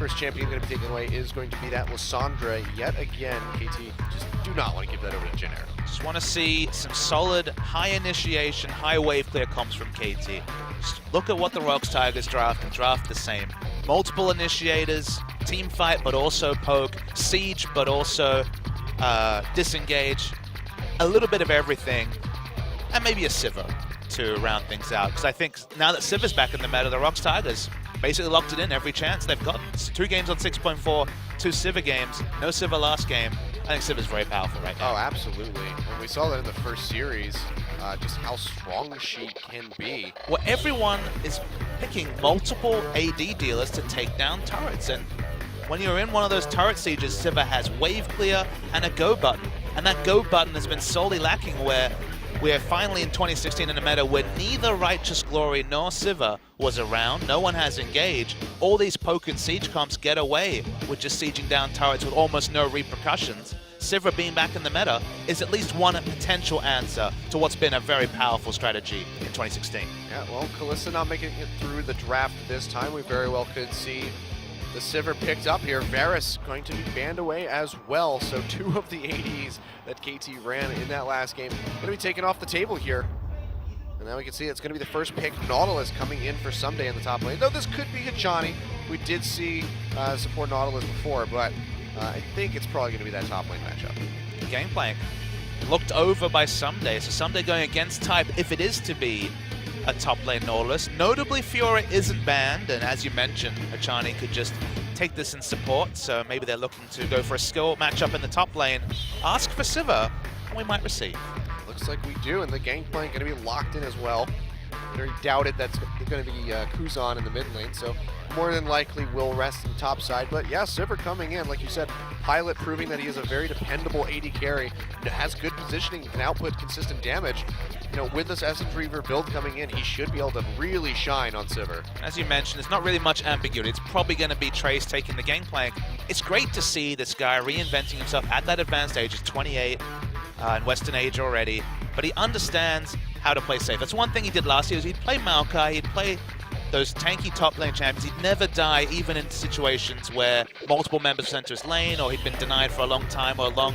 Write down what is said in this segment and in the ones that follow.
first champion going to be taken away is going to be that Lysandra yet again. KT just do not want to give that over to Jenner. Just want to see some solid, high initiation, high wave clear comps from KT. Just look at what the Rocks Tigers draft and draft the same. Multiple initiators, team fight, but also poke, siege, but also disengage. A little bit of everything, and maybe a Sivir to round things out. Because I think now that Sivir's back in the meta, the Rocks Tigers basically locked it in every chance they've gotten. It's 2 games on 6.4, 2 Sivir games, no Sivir last game. I think Sivir's very powerful right now. Oh, absolutely. And we saw that in the first series, just how strong she can be. Well, everyone is picking multiple AD dealers to take down turrets. And when you're in one of those turret sieges, Sivir has wave clear and a go button. And that go button has been solely lacking, where we're finally in 2016 in a meta where neither Righteous Glory nor Sivir was around. No one has engaged. All these poke and siege comps get away with just sieging down turrets with almost no repercussions. Sivir being back in the meta is at least one potential answer to what's been a very powerful strategy in 2016. Yeah, well, Kalista not making it through the draft this time. We very well could see the Sivir picked up here. Varus going to be banned away as well. So 2 of the ADs that KT ran in that last game going to be taken off the table here. And now we can see it's going to be the first pick. Nautilus coming in for Someday in the top lane. Though this could be a Johnny. We did see support Nautilus before, but I think it's probably going to be that top lane matchup. Gangplank looked over by Someday. So Someday going against type if it is to be a top lane Nautilus. Notably, Fiora isn't banned, and as you mentioned, Achani could just take this in support, so maybe they're looking to go for a skill matchup in the top lane. Ask for Sivir, and we might receive. Looks like we do, and the Gangplank going to be locked in as well. Very doubted that's going to be Kuzan in the mid lane, so more than likely will rest in top side. But yeah, Sivir coming in, like you said, Pilot proving that he is a very dependable AD carry, has good positioning, can output consistent damage. You know, with this Essence Reaver build coming in, he should be able to really shine on Sivir. As you mentioned, it's not really much ambiguity. It's probably going to be Trace taking the Gangplank. It's great to see this guy reinventing himself at that advanced age. He's 28 in Western age already, but he understands how to play safe. That's one thing he did last year, is he'd play Maokai, he'd play those tanky top lane champions. He'd never die, even in situations where multiple members enter his lane, or he'd been denied for a long time, or a long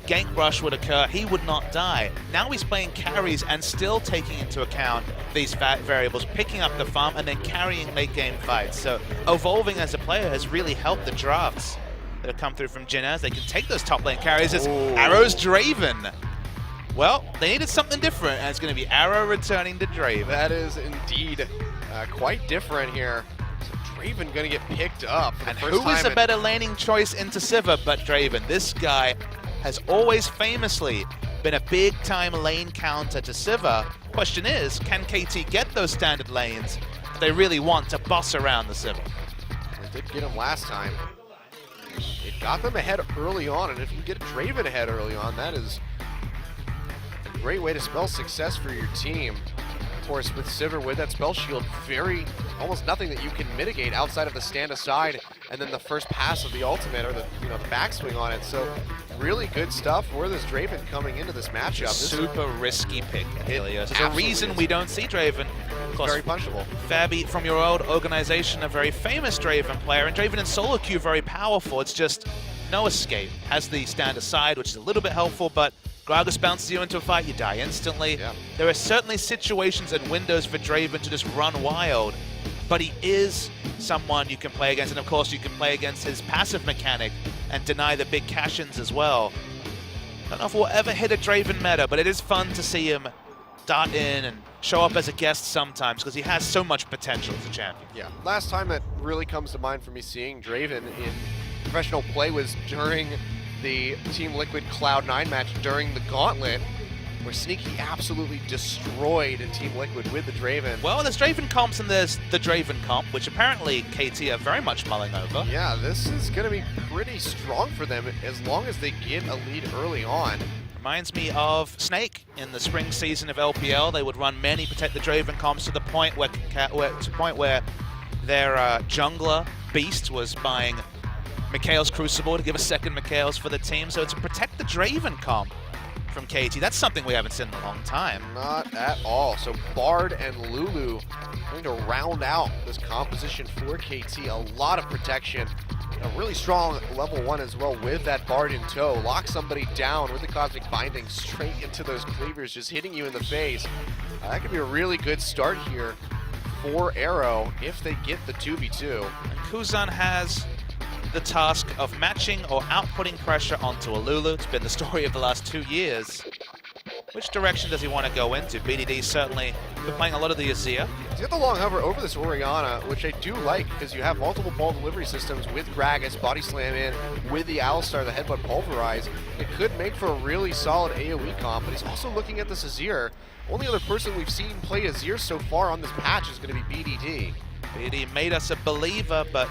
gank rush would occur. He would not die. Now he's playing carries and still taking into account these variables, picking up the farm and then carrying late game fights. So evolving as a player has really helped the drafts that have come through from Jin, as they can take those top lane carries as Arrow's Draven. Well, they needed something different, and it's going to be Arrow returning to Draven. That is indeed quite different here. So Draven going to get picked up for the and first who time. is a better laning choice into Sivir but Draven? This guy has always famously been a big-time lane counter to Sivir. Question is, can KT get those standard lanes if they really want to boss around the Sivir? They did get him last time. It got them ahead early on, and if you get Draven ahead early on, that is a great way to spell success for your team. Of course, with Sivir, with that spell shield, almost nothing that you can mitigate outside of the stand aside and then the first pass of the ultimate, or the backswing on it. So really good stuff for this Draven coming into this matchup. Super risky pick, Helios. There's a reason we don't see Draven. Of course, very punchable. Fabi from your old organization, a very famous Draven player, and Draven in solo queue very powerful. It's just no escape. Has the stand aside, which is a little bit helpful, but Gragas bounces you into a fight, you die instantly. Yeah. There are certainly situations and windows for Draven to just run wild, but he is someone you can play against, and of course you can play against his passive mechanic and deny the big cash-ins as well. I don't know if we'll ever hit a Draven meta, but it is fun to see him dart in and show up as a guest sometimes, because he has so much potential as a champion. Yeah, last time that really comes to mind for me seeing Draven in professional play was during the Team Liquid Cloud9 match during the Gauntlet, where Sneaky absolutely destroyed Team Liquid with the Draven. Well, there's Draven comps and there's the Draven comp, which apparently KT are very much mulling over. Yeah, this is going to be pretty strong for them as long as they get a lead early on. Reminds me of Snake in the spring season of LPL. They would run many Protect the Draven comps to the point where their jungler Beast was buying Mikhail's Crucible to give a second Mikhail's for the team. So it's a Protect the Draven comp from KT. That's something we haven't seen in a long time. Not at all. So Bard and Lulu going to round out this composition for KT. A lot of protection. A really strong level 1 as well with that Bard in tow. Lock somebody down with the Cosmic Binding straight into those cleavers, just hitting you in the face. That could be a really good start here for Arrow if they get the 2v2. And Kuzan has the task of matching or outputting pressure onto a Lulu. It's been the story of the last 2 years. Which direction does he want to go into? BDD certainly been playing a lot of the Azir. He's got the long hover over this Orianna, which I do like because you have multiple ball delivery systems with Gragas, Body Slam in, with the Alistar, the Headbutt Pulverize. It could make for a really solid AoE comp, but he's also looking at this Azir. Only other person we've seen play Azir so far on this patch is going to be BDD. BDD made us a believer, but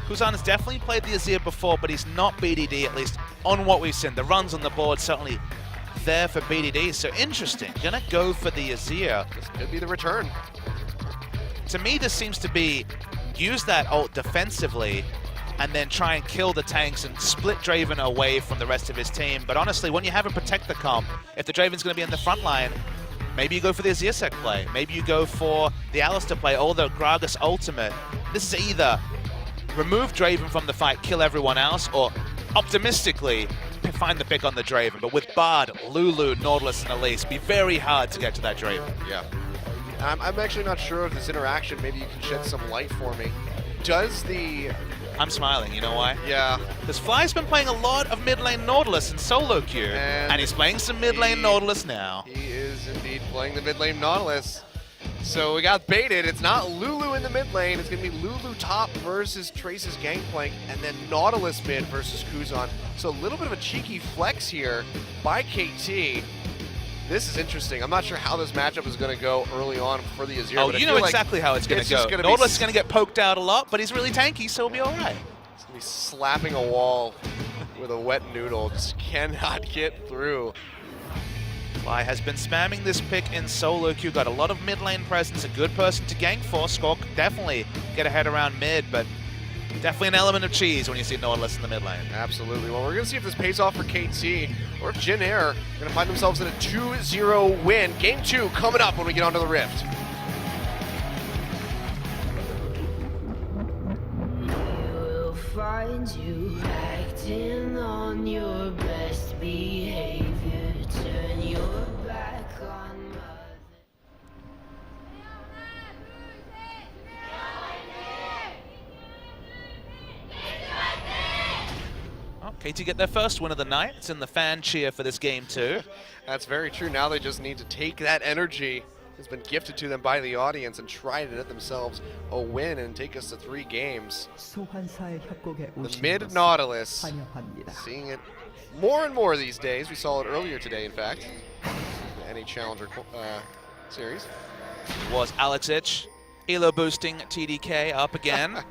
Kuzan has definitely played the Azir before, but he's not BDD, at least on what we've seen. The runs on the board certainly there for BDD, so interesting. Gonna go for the Azir. This could be the return. To me, this seems to be use that ult defensively and then try and kill the tanks and split Draven away from the rest of his team. But honestly, when you have a protect the comp, if the Draven's gonna be in the front line, maybe you go for the Azir sec play. Maybe you go for the Alistar play or the Gragas ultimate. This is either remove Draven from the fight, kill everyone else, or optimistically find the pick on the Draven. But with Bard, Lulu, Nautilus, and Elise, be very hard to get to that Draven. Yeah. I'm actually not sure of this interaction. Maybe you can shed some light for me. Does the... I'm smiling, you know why? Yeah. Because Fly's been playing a lot of mid lane Nautilus in solo queue, and he's playing some mid lane Nautilus now. He is indeed playing the mid lane Nautilus. So we got baited. It's not Lulu in the mid lane. It's going to be Lulu top versus Trace's Gangplank, and then Nautilus mid versus Kuzan. So a little bit of a cheeky flex here by KT. This is interesting. I'm not sure how this matchup is going to go early on for the Azir. Oh, you know exactly how it's going to go. Nautilus is going to get poked out a lot, but he's really tanky, so he'll be all right. He's going to be slapping a wall with a wet noodle. Just cannot get through. Fly has been spamming this pick in solo queue, got a lot of mid lane presence, a good person to gank for. Score could definitely get ahead around mid, but definitely an element of cheese when you see Nautilus in the mid lane. Absolutely. Well, we're going to see if this pays off for KT, or if Jin Air are going to find themselves in a 2-0 win. Game 2 coming up when we get onto the Rift. We'll find you acting on your best behavior. Turn your back on mother. Oh, KT get their first win of the night. It's in the fan cheer for this game too. That's very true. Now they just need to take that energy that's been gifted to them by the audience and try to get themselves a win and take us to 3 games. The mid Nautilus, seeing it more and more these days. We saw it earlier today, in fact, the NA Challenger series. It was Alex Ich, elo boosting TDK up again.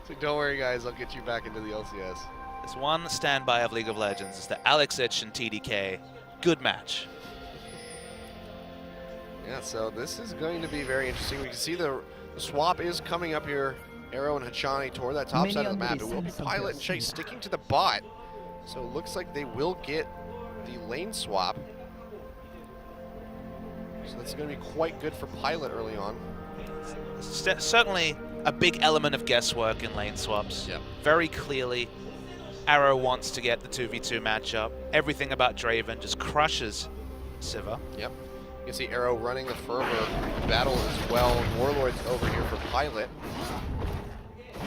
So don't worry, guys. I'll get you back into the LCS. There's one standby of League of Legends. It's the Alex Ich and TDK. Good match. Yeah, so this is going to be very interesting. We can see the swap is coming up here. Arrow and Hachani toward that top side of the map. It will be Pilot and Chase sticking to the bot. So it looks like they will get the lane swap. So that's going to be quite good for Pilot early on. Certainly a big element of guesswork in lane swaps. Yep. Very clearly, Arrow wants to get the 2v2 matchup. Everything about Draven just crushes Sivir. Yep. You can see Arrow running the Fervor battle as well. Warlord's over here for Pilot.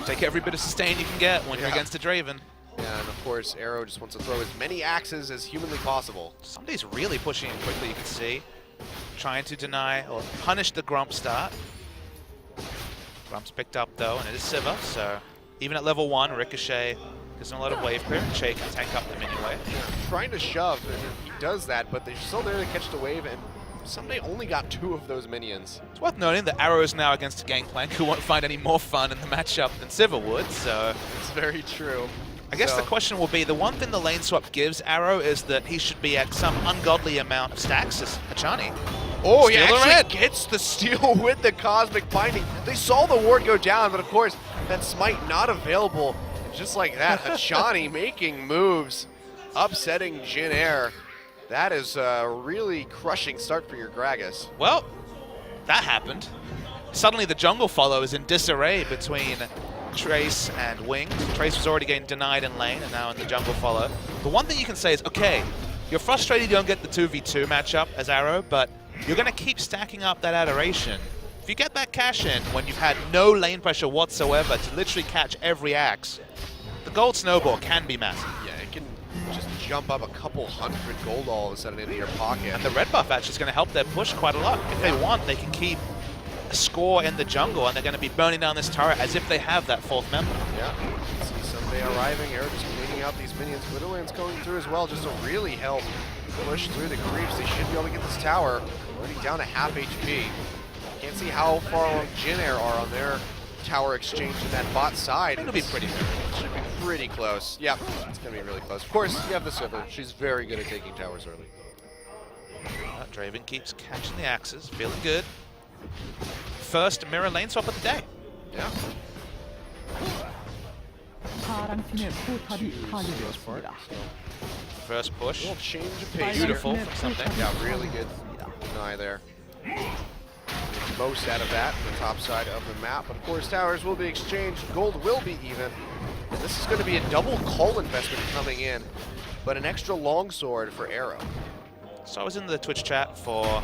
Take every bit of sustain you can get when you're against a Draven. And of course, Arrow just wants to throw as many axes as humanly possible. Somebody's really pushing in quickly, you can see. Trying to deny or punish the Grump start. Grump's picked up though, and it is Sivir, so even at level 1, Ricochet gives him a lot of wave clear. Che can tank up them anyway. Yeah, trying to shove, and he does that, but they're still there to catch the wave, and Sunday only got 2 of those minions. It's worth noting that Arrow is now against a Gangplank who won't find any more fun in the matchup than Sivir would, so... It's very true. I guess the question will be, the one thing the lane swap gives Arrow is that he should be at some ungodly amount of stacks as Hachani. Oh, he Steal the actually red. gets the steal with the Cosmic Binding. They saw the ward go down, but of course, that smite not available. And just like that, Hachani making moves, upsetting Jin Air. That is a really crushing start for your Gragas. Well, that happened. Suddenly the jungle follow is in disarray between Trace and Wings. Trace was already getting denied in lane and now in the jungle follow. The one thing you can say is, okay, you're frustrated you don't get the 2v2 matchup as Arrow, but you're going to keep stacking up that adoration. If you get that cash in when you've had no lane pressure whatsoever to literally catch every axe, the gold snowball can be massive. Yeah, it can just jump up a couple hundred gold all of a sudden into your pocket. And the red buff actually is going to help their push quite a lot. If they want, they can keep a score in the jungle, and they're going to be burning down this turret as if they have that fourth member. Yeah, see Sunday arriving, Arrow just cleaning out these minions. Widowland's going through as well, just to really help push through the creeps. They should be able to get this tower already down to half HP. Can't see how far along Jin Air are on their tower exchange in that bot side. It'll be pretty fair. Should be pretty close. Yeah, it's going to be really close. Of course, you have the Sivir. She's very good at taking towers early. Draven keeps catching the axes, feeling good. First mirror lane swap of the day. Yeah. First A push. little change of pace. Beautiful here. from something. Yeah, really good deny there. Most out of that, the top side of the map. But of course, towers will be exchanged. Gold will be even. And this is going to be a double call investment coming in, but an extra longsword for Arrow. So I was in the Twitch chat for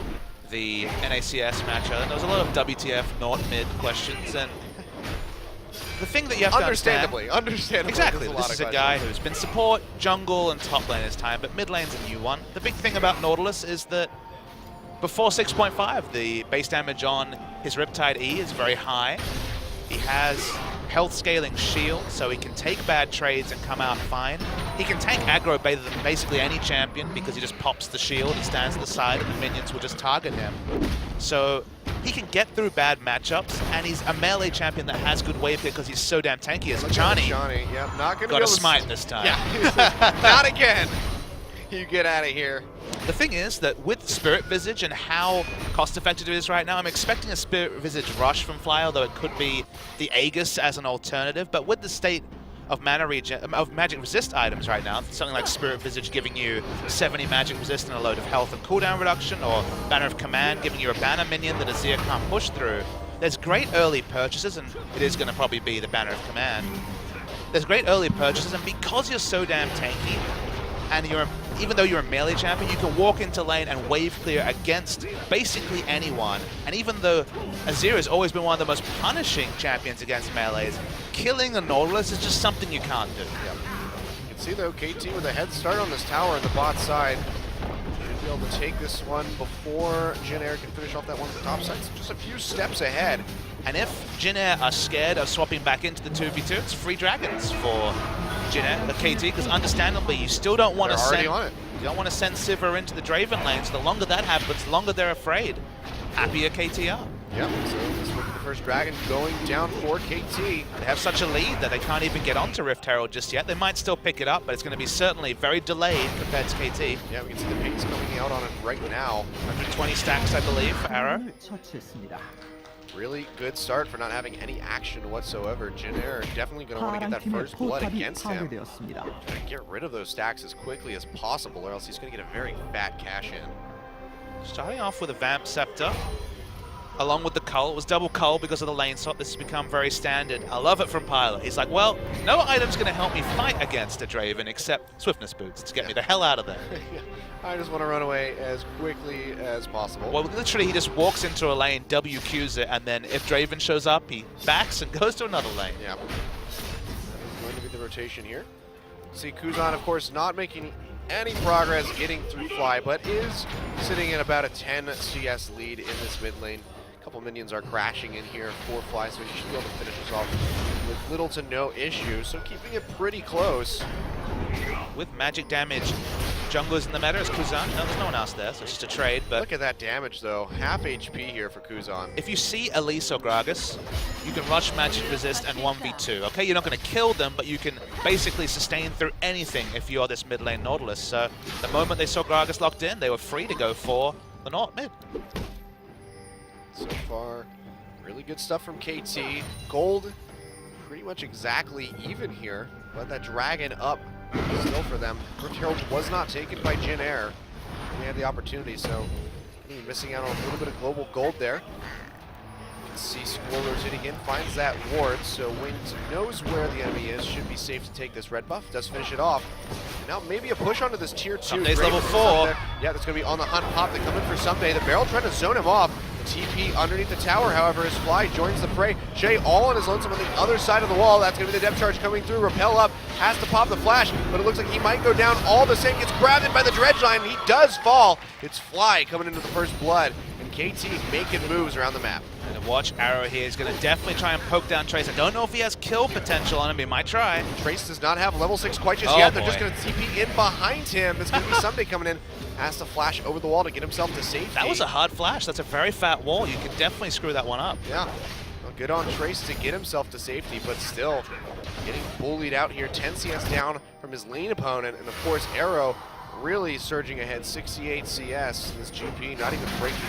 the NACS matchup, and there was a lot of WTF not mid questions, and the thing that you have to understand... Understandably. Exactly, this is a guy who's been support, jungle, and top lane his time, but mid lane's a new one. The big thing about Nautilus is that before 6.5, the base damage on his Riptide E is very high. He has health scaling shield, so he can take bad trades and come out fine. He can tank aggro better than basically any champion because he just pops the shield and stands to the side and the minions will just target him. So he can get through bad matchups, and he's a melee champion that has good wave because he's so damn tanky. As Johnny, yeah, not gonna got a smite this time. Yeah, not again. You get out of here. The thing is that with Spirit Visage and how cost-effective it is right now, I'm expecting a Spirit Visage rush from Fly, although it could be the Aegis as an alternative. But with the state of mana regen, of magic resist items right now, something like Spirit Visage giving you 70 magic resist and a load of health and cooldown reduction, or Banner of Command giving you a banner minion that Azir can't push through, there's great early purchases, and it is going to probably be the Banner of Command. There's great early purchases, and because you're so damn tanky, and even though you're a melee champion, you can walk into lane and wave clear against basically anyone. And even though Azir has always been one of the most punishing champions against melees, killing a Nautilus is just something you can't do. Yeah. You can see though, KT with a head start on this tower on the bot side. Should be able to take this one before Jin Air can finish off that one on the top side. So just a few steps ahead. And if Jin Air are scared of swapping back into the 2v2, it's free dragons for Jin Air, the KT, because understandably you still don't want to send you don't want to send Sivir into the Draven lane, so the longer that happens, the longer they're afraid. Happier KTR. Yep, so this will be the first dragon going down for KT. They have such a lead that they can't even get onto Rift Herald just yet. They might still pick it up, but it's going to be certainly very delayed compared to KT. Yeah, we can see the pace coming out on it right now. 120 stacks, I believe, for Arrow. Really good start for not having any action whatsoever. Jin Air definitely going to want to get that first blood against him. Trying to get rid of those stacks as quickly as possible, or else he's going to get a very fat cash in. Starting off with a Vamp Scepter, along with the Cull. It was double Cull because of the lane swap. This has become very standard. I love it from Pilot. He's like, well, no item's going to help me fight against a Draven except Swiftness Boots to get me the hell out of there. I just want to run away as quickly as possible. Well, literally, he just walks into a lane, WQs it, and then if Draven shows up, he backs and goes to another lane. Yeah. That is going to be the rotation here. See Kuzan, of course, not making any progress getting through Fly, but is sitting in about a 10 CS lead in this mid lane. A couple minions are crashing in here for Fly, so he should be able to finish this off with little to no issue. So keeping it pretty close. With magic damage, junglers in the meta is Kuzan. No, there's no one else there, so it's just a trade. But look at that damage, though. Half HP here for Kuzan. If you see Elise or Gragas, you can rush magic resist and 1v2. Okay, you're not going to kill them, but you can basically sustain through anything if you're this mid lane Nautilus. So the moment they saw Gragas locked in, they were free to go for the Naut mid. So far, really good stuff from KT. Gold, pretty much exactly even here, but that dragon up still for them. Rift Herald was not taken by Jin Air. had the opportunity, so missing out on a little bit of global gold there. See Squirrelers hitting in, finds that ward, so Wings knows where the enemy is, should be safe to take this red buff, does finish it off. Now maybe a push onto this tier 2. Somedays level 4. Yeah, that's going to be on the hunt pop. They come in for Someday. The barrel trying to zone him off. The TP underneath the tower, however, as Fly joins the fray. Shay all on his lonesome on the other side of the wall. That's going to be the depth charge coming through. Repel up, has to pop the flash, but it looks like he might go down all the same. Gets grabbed in by the dredge line, and he does fall. It's Fly coming into the first blood, and KT making moves around the map. And watch Arrow here is going to definitely try and poke down Trace. I don't know if he has kill potential on him. He might try. Trace does not have level 6 quite just yet. They're just going to TP in behind him. It's going to be Someday coming in. Has to flash over the wall to get himself to safety. That was a hard flash. That's a very fat wall. You can definitely screw that one up. Yeah. Well, good on Trace to get himself to safety, but still getting bullied out here. 10 CS down from his lane opponent. And of course, Arrow really surging ahead. 68 CS. This GP not even breaking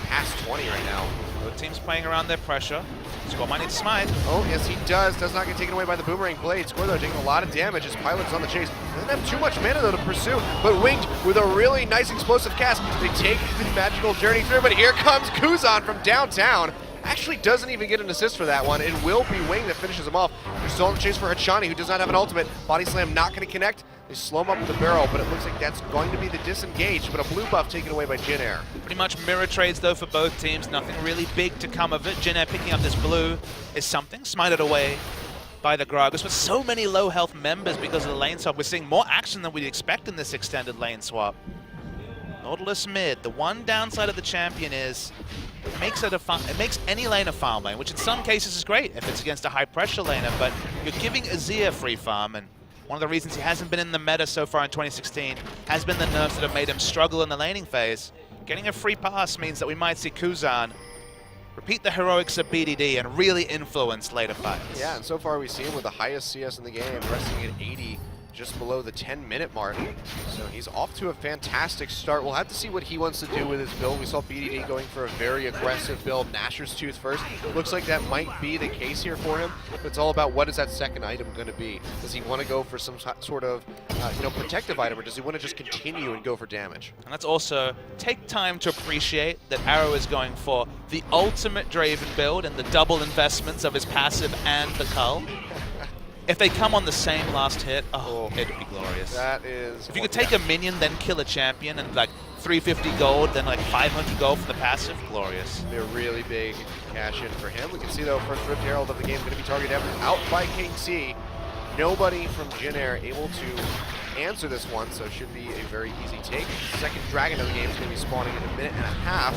past 20 right now. Both teams playing around their pressure. Squad might need to smite. Oh, yes, he does. Does not get taken away by the boomerang blade. Square, though, taking a lot of damage. His pilot's on the chase. Doesn't have too much mana, though, to pursue. But Winged with a really nice explosive cast. They take the magical journey through, but here comes Kuzan from downtown. Actually doesn't even get an assist for that one. It will be Wing that finishes him off. They're still on the chase for Hachani, who does not have an ultimate. Body slam not going to connect. They slow him up with the barrel, but it looks like that's going to be the disengage, but a blue buff taken away by Jin Air. Pretty much mirror trades, though, for both teams. Nothing really big to come of it. Jin Air picking up this blue is something. Smited away by the Gragas. With so many low health members because of the lane swap, we're seeing more action than we'd expect in this extended lane swap. Nautilus mid. The one downside of the champion is it makes any lane a farm lane, which in some cases is great if it's against a high pressure laner, but you're giving Azir free farm, and one of the reasons he hasn't been in the meta so far in 2016 has been the nerfs that have made him struggle in the laning phase. Getting a free pass means that we might see Kuzan repeat the heroics of BDD and really influence later fights. Yeah, and so far we see him with the highest CS in the game, resting at 80, just below the 10-minute mark. So he's off to a fantastic start. We'll have to see what he wants to do with his build. We saw BDD going for a very aggressive build, Nashor's Tooth first. Looks like that might be the case here for him. But it's all about what is that second item going to be. Does he want to go for some sort of protective item, or does he want to just continue and go for damage? And let's also take time to appreciate that Arrow is going for the ultimate Draven build and the double investments of his passive and the cull. If they come on the same last hit, it'd be glorious. That is... If you could take a minion, then kill a champion, and like 350 gold, then like 500 gold for the passive, glorious. It'd be a really big cash in for him. We can see, though, first Rift Herald of the game is going to be targeted out by KT. Nobody from Jin Air able to answer this one, so it should be a very easy take. Second Dragon of the game is going to be spawning in a minute and a half.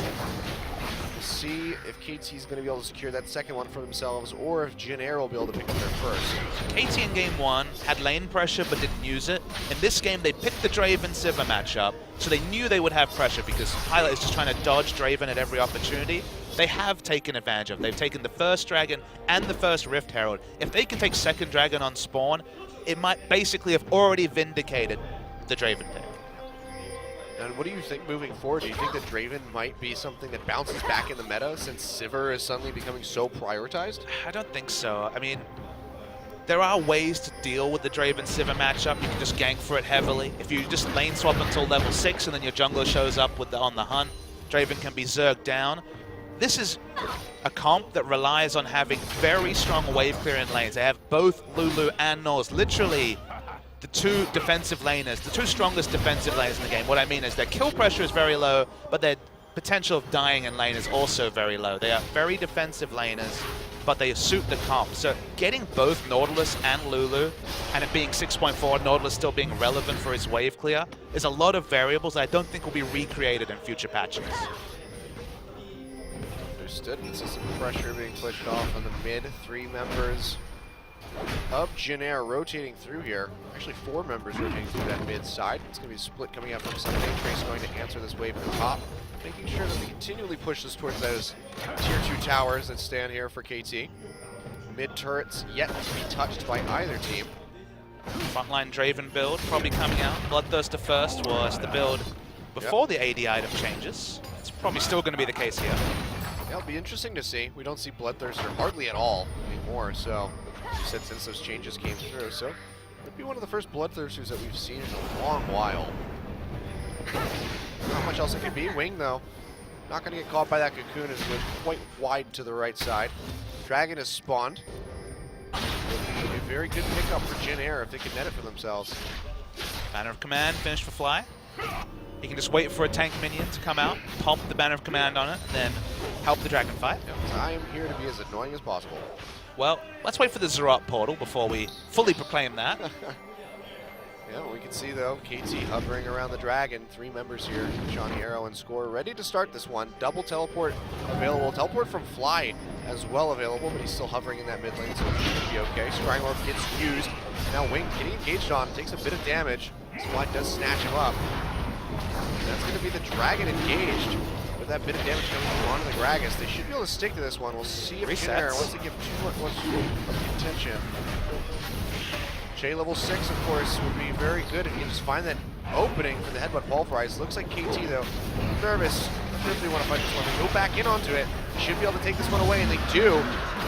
We'll see if KT's going to be able to secure that second one for themselves, or if Jin Air will be able to pick up their first. KT in game 1 had lane pressure but didn't use it. In this game, they picked the Draven Sivir matchup, so they knew they would have pressure because Pilot is just trying to dodge Draven at every opportunity. They have taken advantage of. They've taken the first Dragon and the first Rift Herald. If they can take second Dragon on spawn, it might basically have already vindicated the Draven pick. And what do you think moving forward? Do you think that Draven might be something that bounces back in the meta since Sivir is suddenly becoming so prioritized? I don't think so. I mean, there are ways to deal with the Draven Sivir matchup. You can just gank for it heavily. If you just lane swap until level 6 and then your jungler shows up with on the hunt, Draven can be zerged down. This is a comp that relies on having very strong wave clearing lanes. They have both Lulu and Norse, literally the two defensive laners, the two strongest defensive laners in the game. What I mean is their kill pressure is very low, but their potential of dying in lane is also very low. They are very defensive laners, but they suit the comp. So getting both Nautilus and Lulu, and it being 6.4, Nautilus still being relevant for his wave clear, is a lot of variables that I don't think will be recreated in future patches. Understood. This is some pressure being pushed off on the mid. 3 members of Jin Air rotating through here. Actually, 4 members rotating through that mid side. It's going to be a split coming out from Someday. Trace going to answer this wave at the top, making sure that they continually push this towards those tier 2 towers that stand here for KT. Mid turrets yet to be touched by either team. Frontline Draven build probably coming out. Bloodthirster first was the build before the AD item changes. It's probably still going to be the case here. Yeah, it'll be interesting to see. We don't see Bloodthirster hardly at all anymore, so you said since those changes came through, so it'd be one of the first Bloodthirsters that we've seen in a long while. Not much else it could be. Wing, though. Not going to get caught by that cocoon as it went quite wide to the right side. Dragon has spawned. It'll be a very good pickup for Jin Air if they can net it for themselves. Banner of Command finished for Fly. He can just wait for a tank minion to come out, pump the Banner of Command on it, and then help the Dragon fight. Yep, I am here to be as annoying as possible. Well, let's wait for the Zerat portal before we fully proclaim that. Yeah, we can see, though, KT hovering around the Dragon. 3 members here, Johnny, Arrow, and Score, ready to start this one. Double teleport available. Teleport from Fly as well available, but he's still hovering in that mid lane, so it should be okay. Scrying Orb gets used. Now Wing getting engaged on, takes a bit of damage. Fly does snatch him up. And that's going to be the Dragon engaged. With that bit of damage coming onto the Gragas, they should be able to stick to this one. We'll see if Jin Air wants to give too much attention. J level 6, of course, would be very good if you just find that opening for the headbutt pulverize. Looks like KT, though, nervous. Not sure if they want to fight this one. They go back in onto it. Should be able to take this one away, and they do.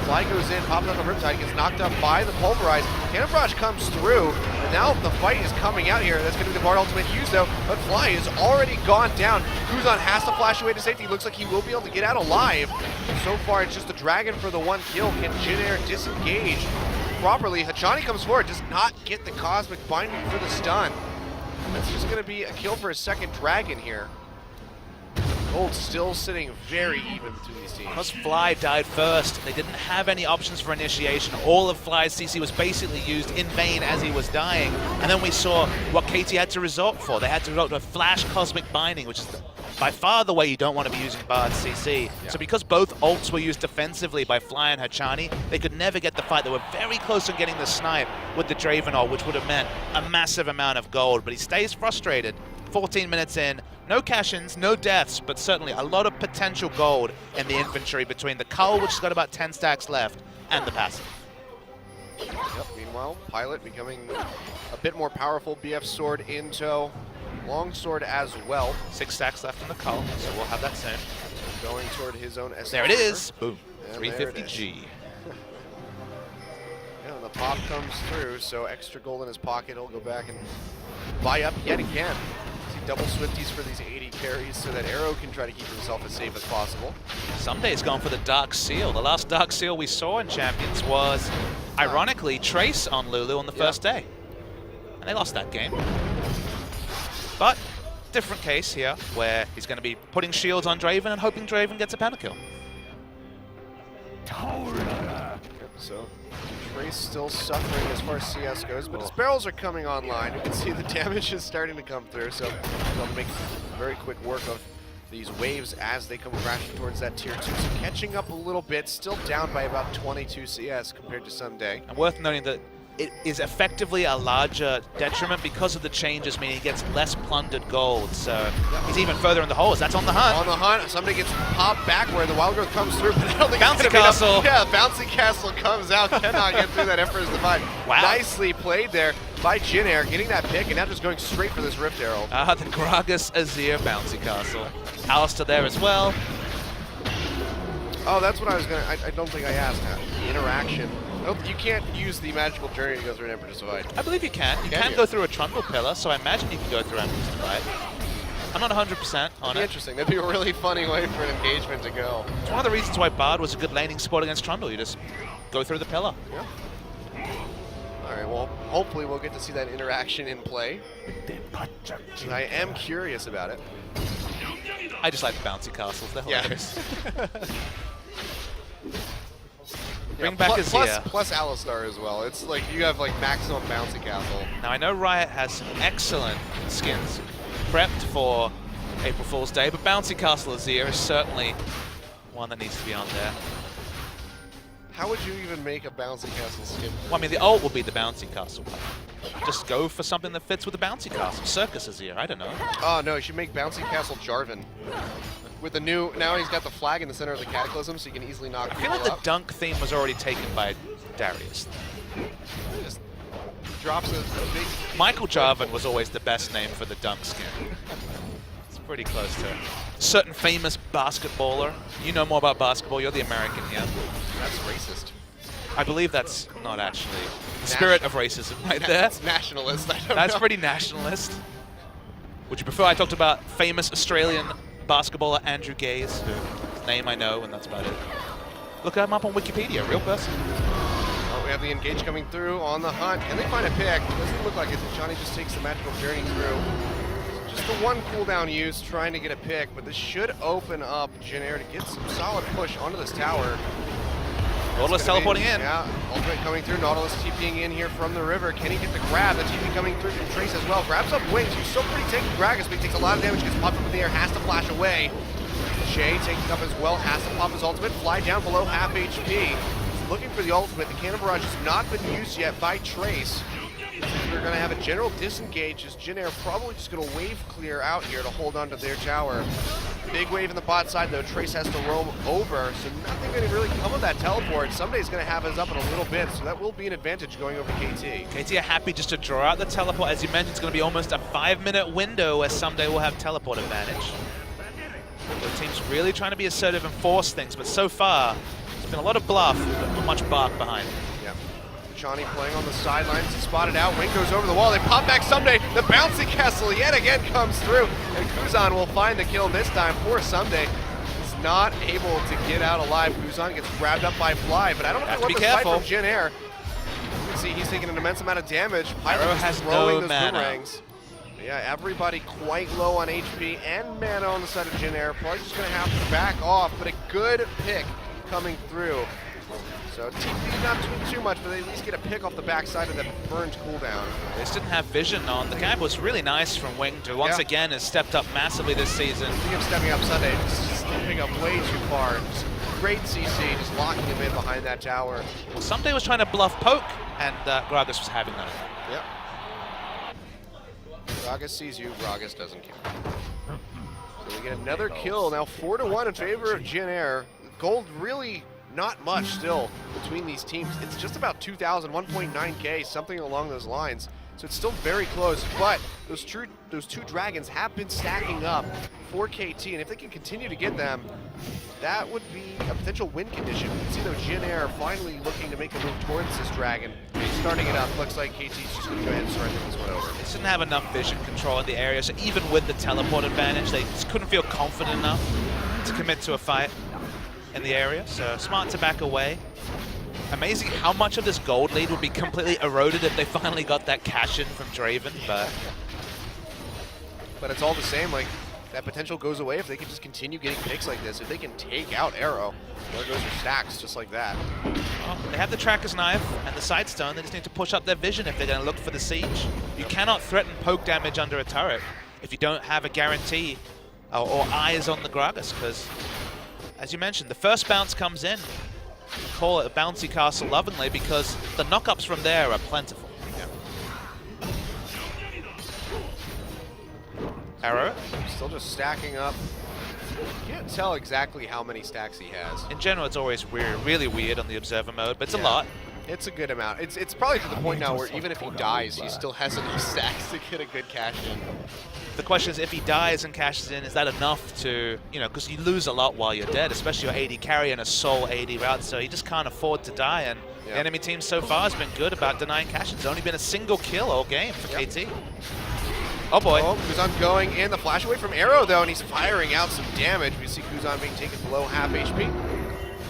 Fly goes in, pops out the Riptide, gets knocked up by the pulverize. Cannon Barrage comes through, and now the fight is coming out here. That's going to be the Bard ultimate used, though, but Fly has already gone down. Kuzan has to flash away to safety. Looks like he will be able to get out alive. So far, it's just the Dragon for the 1 kill. Can Jin Air disengage properly? Hachani comes forward, does not get the Cosmic Binding for the stun. That's just going to be a kill for his 2nd Dragon here. Gold still sitting very even between these teams. Because Fly died first, they didn't have any options for initiation. All of Fly's CC was basically used in vain as he was dying. And then we saw what KT had to resort for. They had to resort to a flash Cosmic Binding, which is by far the way you don't want to be using Bard's CC. Yeah. So because both ults were used defensively by Fly and Hachani, they could never get the fight. They were very close to getting the snipe with the Draven ult, which would have meant a massive amount of gold. But he stays frustrated. 14 minutes in, no cash-ins, no deaths, but certainly a lot of potential gold in the inventory between the Cull, which has got about 10 stacks left, and the passive. Yep, meanwhile, Pilot becoming a bit more powerful. BF sword in tow, longsword as well. 6 stacks left in the Cull, so we'll have that soon. Going toward his own SC. There it is! Boom. And 350G. Yeah, and the pop comes through, so extra gold in his pocket. He'll go back and buy up yet again. Double Swifties for these 80 carries so that Arrow can try to keep himself as safe as possible. Someday it's gone for the Dark Seal. The last Dark Seal we saw in Champions was, ironically, Trace on Lulu on the first day. And they lost that game. But, different case here, where he's going to be putting shields on Draven and hoping Draven gets a pentakill. So, Trace still suffering as far as CS goes, but his barrels are coming online. You can see the damage is starting to come through, so they'll make very quick work of these waves as they come crashing towards that tier 2. So catching up a little bit, still down by about 22 CS compared to Someday. And worth noting that it is effectively a larger detriment because of the changes, meaning he gets less plundered gold. So he's even further in the holes. That's on the hunt. On the hunt. Somebody gets popped back where the Wild Growth comes through, but I don't think Bouncy Castle. Yeah, Bouncy Castle comes out. Cannot get through that Emperor's Divide. Wow. Nicely played there by Jin Air, getting that pick and now just going straight for this Rift Herald. The Gragas Azir Bouncy Castle. Alistair there as well. Oh, that's what I was going to... I don't think I asked. The interaction. Nope, you can't use the magical journey to go through an Emperor's Divide. I believe you can. You can go through a Trundle Pillar, so I imagine you can go through Emperor's Divide. I'm not 100% on it. Interesting. That'd be a really funny way for an engagement to go. It's one of the reasons why Bard was a good laning spot against Trundle. You just go through the pillar. Yeah. All right, well, hopefully we'll get to see that interaction in play. I am curious about it. I just like the bouncy castles. They're hilarious. Bring back Azir. Plus Alistar as well. It's like you have like maximum bouncy castle. Now I know Riot has some excellent skins prepped for April Fool's Day, but Bouncy Castle Azir is certainly one that needs to be on there. How would you even make a Bouncy Castle skin? Well, I mean, the ult will be the Bouncy Castle. Just go for something that fits with the Bouncy Castle. Circus Azir, I don't know. Oh, no, you should make Bouncy Castle Jarvan. With the new, now he's got the flag in the center of the Cataclysm, so you can easily knock people I feel like up. the dunk theme was already taken by Darius. Just drops a big... Michael Jarvan was always the best name for the dunk skin. It's pretty close to it. Certain famous basketballer. You know more about basketball, you're the American here. That's racist. I believe that's not actually the spirit of racism right there. It's nationalist, I don't know. That's pretty nationalist. Would you prefer I talked about famous Australian basketballer Andrew Gaze, whose name I know, and that's about it. Look him up on Wikipedia, real person. Well, we have the engage coming through on the hunt. Can they find a pick? Doesn't look like it. Johnny just takes the magical journey through. Just the one cooldown use, trying to get a pick, but this should open up Jin Air to get some solid push onto this tower. Nautilus teleporting in. Yeah, ultimate coming through. Nautilus TPing in here from the river. Can he get the grab? The TP coming through from Trace as well. Grabs up Wings, who's still pretty tanky. Gragas, but he takes a lot of damage, gets popped up in the air, has to flash away. Shay taking up as well, has to pop his ultimate, fly down below half HP. He's looking for the ultimate. The Cannon Barrage has not been used yet by Trace. We're going to have a general disengage as Jin Air probably just going to wave clear out here to hold on to their tower. Big wave in the bot side though. Trace has to roam over, so nothing going to really come of that teleport. Somebody's going to have us up in a little bit, so that will be an advantage going over KT. KT are happy just to draw out the teleport. As you mentioned, it's going to be almost a 5-minute window where someday we'll have teleport advantage. The team's really trying to be assertive and force things, but so far, there's been a lot of bluff, but not much bark behind it. Yeah. Johnny playing on the sidelines, spotted out, Wing goes over the wall, they pop back someday, the bouncy castle yet again comes through, and Kuzan will find the kill this time for Someday. He's not able to get out alive. Kuzan gets grabbed up by Fly, but I don't know if they want this fight from Jin Air. You can see he's taking an immense amount of damage. Pyro has throwing no those mana. boomerangs. Yeah, everybody quite low on HP and mana on the side of Jin Air. Probably just going to have to back off, but a good pick coming through. So TP not doing too much, but they at least get a pick off the backside of that burned cooldown. They just didn't have vision on the cap. It was really nice from Wing to once again has stepped up massively this season. Him stepping up Sunday, just stepping up way too far. Just great CC, just locking him in behind that tower. Well, Someday was trying to bluff poke, and Gragas was having none of that. Yep. Gragas sees you, Gragas doesn't care. So we get another kill, now 4-1 in favor of Jin Air. Gold really not much still between these teams. It's just about 2,000, 1.9k, something along those lines. So it's still very close, but those two dragons have been stacking up for KT, and if they can continue to get them, that would be a potential win condition. You can see though Jin Air finally looking to make a move towards this dragon. Starting it up, looks like KT's just going to go ahead and surrender this one over. They didn't have enough vision control in the area, so even with the teleport advantage, they just couldn't feel confident enough to commit to a fight in the area, so smart to back away. Amazing how much of this gold lead would be completely eroded if they finally got that cash in from Draven, but it's all the same, like, that potential goes away if they can just continue getting picks like this. If they can take out Arrow, there goes your stacks just like that. Well, they have the Tracker's Knife and the Sidestone. They just need to push up their vision if they're going to look for the siege. You cannot threaten poke damage under a turret if you don't have a guarantee or eyes on the Gragas, because, as you mentioned, the first bounce comes in. We call it a bouncy castle lovingly because the knockups from there are plentiful. Arrow. Still just stacking up. Can't tell exactly how many stacks he has. In general, it's always weird, really weird on the observer mode, but it's a lot. It's a good amount. It's probably to the point now where even if he dies, he still has enough stacks to get a good cash in. The question is, if he dies and cashes in, is that enough to, you know, because you lose a lot while you're dead, especially your AD carry and a soul AD route, so he just can't afford to die, and the enemy team so far has been good about denying cash. It's only been a single kill all game for KT. Oh boy. Oh, Kuzan going in. The flash away from Arrow though, and he's firing out some damage. We see Kuzan being taken below half HP.